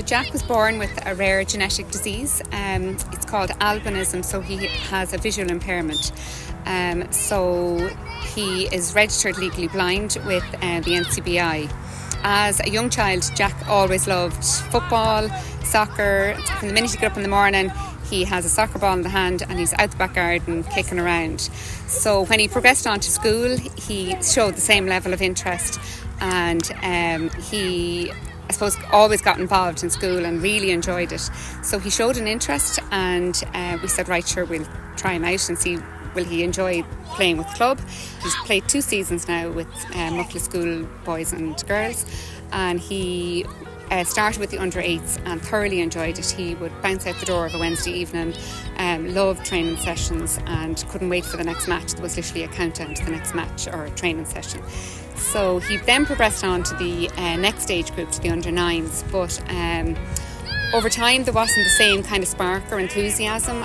Jack was born with a rare genetic disease. It's called albinism, so he has a visual impairment. So he is registered legally blind with the NCBI. As a young child, Jack always loved football, soccer. From the minute he got up in the morning, he has a soccer ball in the hand and he's out the back garden kicking around. So when he progressed on to school, he showed the same level of interest, and he, I suppose, always got involved in school and really enjoyed it. So he showed an interest, and we said, right, sure, we'll try him out and see will he enjoy playing with the club. He's played 2 seasons now with Mucklagh School boys and girls, and he started with the under-8s and thoroughly enjoyed it. He would bounce out the door of a Wednesday evening, loved training sessions and couldn't wait for the next match. There was literally a countdown to the next match or training session. So he then progressed on to the next age group, to the under-9s, but over time there wasn't the same kind of spark or enthusiasm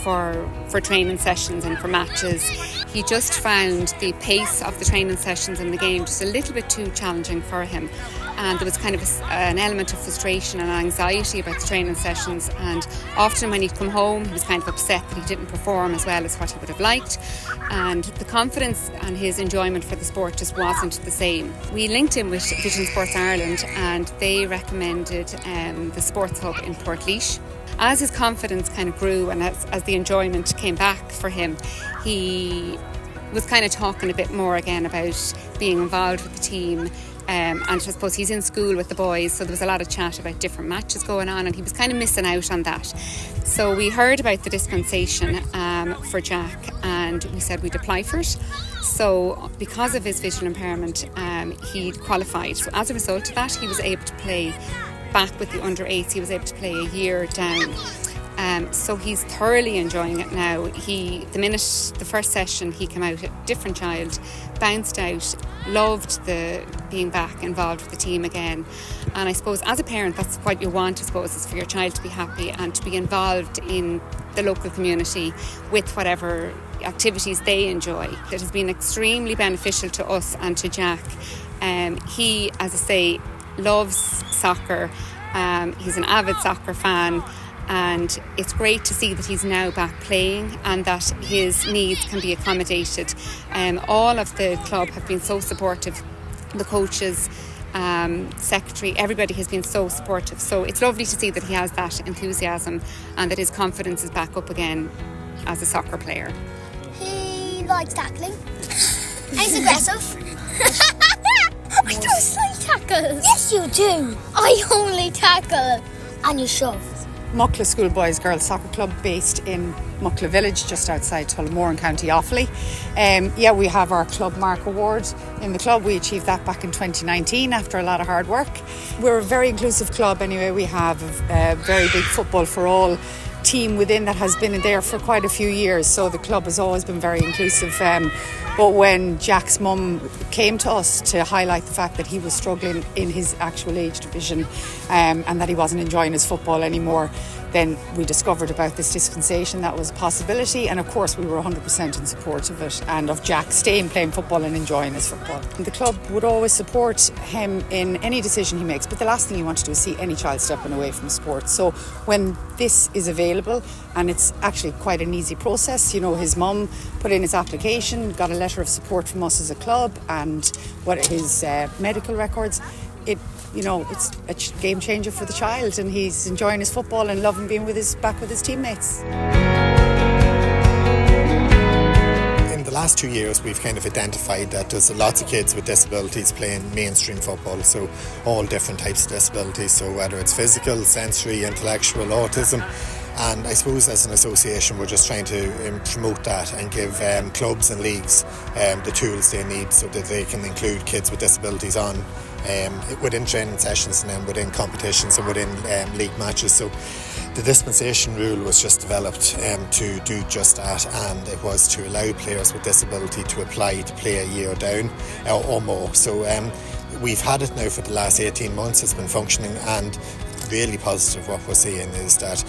for training sessions and for matches. He just found the pace of the training sessions and the game just a little bit too challenging for him, and there was kind of an element of frustration and anxiety about the training sessions, and often when he'd come home he was kind of upset that he didn't perform as well as what he would have liked, and the confidence and his enjoyment for the sport just wasn't the same. We linked him with Vision Sports Ireland, and they recommended the Sports Hub in Portlaoise. As his confidence kind of grew and as the enjoyment came back for him, he was kind of talking a bit more again about being involved with the team. And I suppose he's in school with the boys, so there was a lot of chat about different matches going on, and he was kind of missing out on that. So we heard about the dispensation for Jack, and we said we'd apply for it. So because of his visual impairment, he'd qualified. So as a result of that, he was able to play back with the under-8s. He was able to play a year down. So he's thoroughly enjoying it now. The minute the first session he came out, a different child, bounced out, loved the being back involved with the team again. And I suppose as a parent, that's what you want, I suppose, is for your child to be happy and to be involved in the local community with whatever activities they enjoy. It has been extremely beneficial to us and to Jack. He, as I say, loves soccer. He's an avid soccer fan, and it's great to see that he's now back playing and that his needs can be accommodated. All of the club have been so supportive. The coaches, secretary, everybody has been so supportive. So it's lovely to see that he has that enthusiasm and that his confidence is back up again as a soccer player. He likes tackling. And he's aggressive. I don't like tackles. Yes, you do. I only tackle and you shove. Mucklagh School Boys Girls Soccer Club, based in Mucklagh Village, just outside Tullamore in County Offaly. We have our Club Mark Award in the club. We achieved that back in 2019 after a lot of hard work. We're a very inclusive club anyway. We have a very big Football for All team within that has been there for quite a few years, so the club has always been very inclusive. But when Jack's mum came to us to highlight the fact that he was struggling in his actual age division and that he wasn't enjoying his football anymore, then we discovered about this dispensation that was a possibility, and of course we were 100% in support of it and of Jack staying playing football and enjoying his football. The club would always support him in any decision he makes, but the last thing you want to do is see any child stepping away from sport. So when this is available, and it's actually quite an easy process, his mum put in his application, got a letter of support from us as a club, and what his medical records, it's a game changer for the child, and he's enjoying his football and loving being back with his teammates. In the last 2 years, we've kind of identified that there's lots of kids with disabilities playing mainstream football, so all different types of disabilities, so whether it's physical, sensory, intellectual, autism. And I suppose as an association we're just trying to promote that and give clubs and leagues the tools they need so that they can include kids with disabilities on within training sessions and then within competitions and within league matches. So the dispensation rule was just developed to do just that, and it was to allow players with disability to apply to play a year down or more. So we've had it now for the last 18 months. It's been functioning, and really positive. What we're seeing is that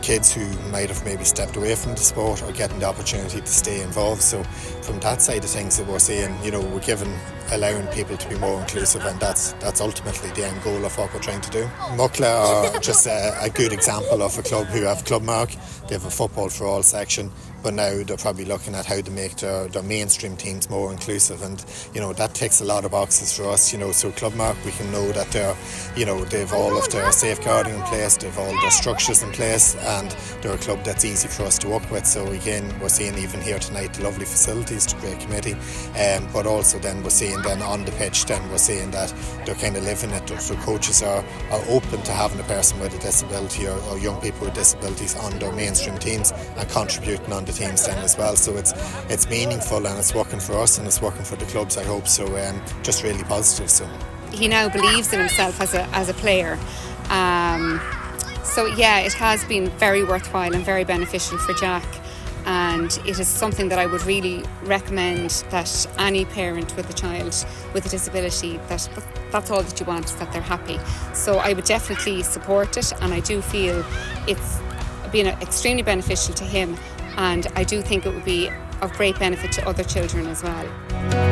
kids who might have maybe stepped away from the sport are getting the opportunity to stay involved. So from that side of things that we're seeing, we're allowing people to be more inclusive, and that's ultimately the end goal of what we're trying to do. Mucklagh are just a good example of a club who have Club Mark. They have a Football for All section, but now they're probably looking at how to make their mainstream teams more inclusive, and that ticks a lot of boxes for us. So Club Mark, we can know that they've all of their safeguarding in place, they've all their structures in place, and they're a club that's easy for us to work with. So again, we're seeing even here tonight the lovely facilities, the great committee, but also then we're seeing then on the pitch, then we're seeing that they're kind of living it. So coaches are open to having a person with a disability or young people with disabilities on their mainstream teams and contributing on the teams then as well. So it's meaningful, and it's working for us, and it's working for the clubs, I hope. So just really positive. So he now believes in himself as a player. So yeah, it has been very worthwhile and very beneficial for Jack. And it is something that I would really recommend that any parent with a child with a disability, that's all that you want, that they're happy. So I would definitely support it, and I do feel it's been extremely beneficial to him, and I do think it would be of great benefit to other children as well.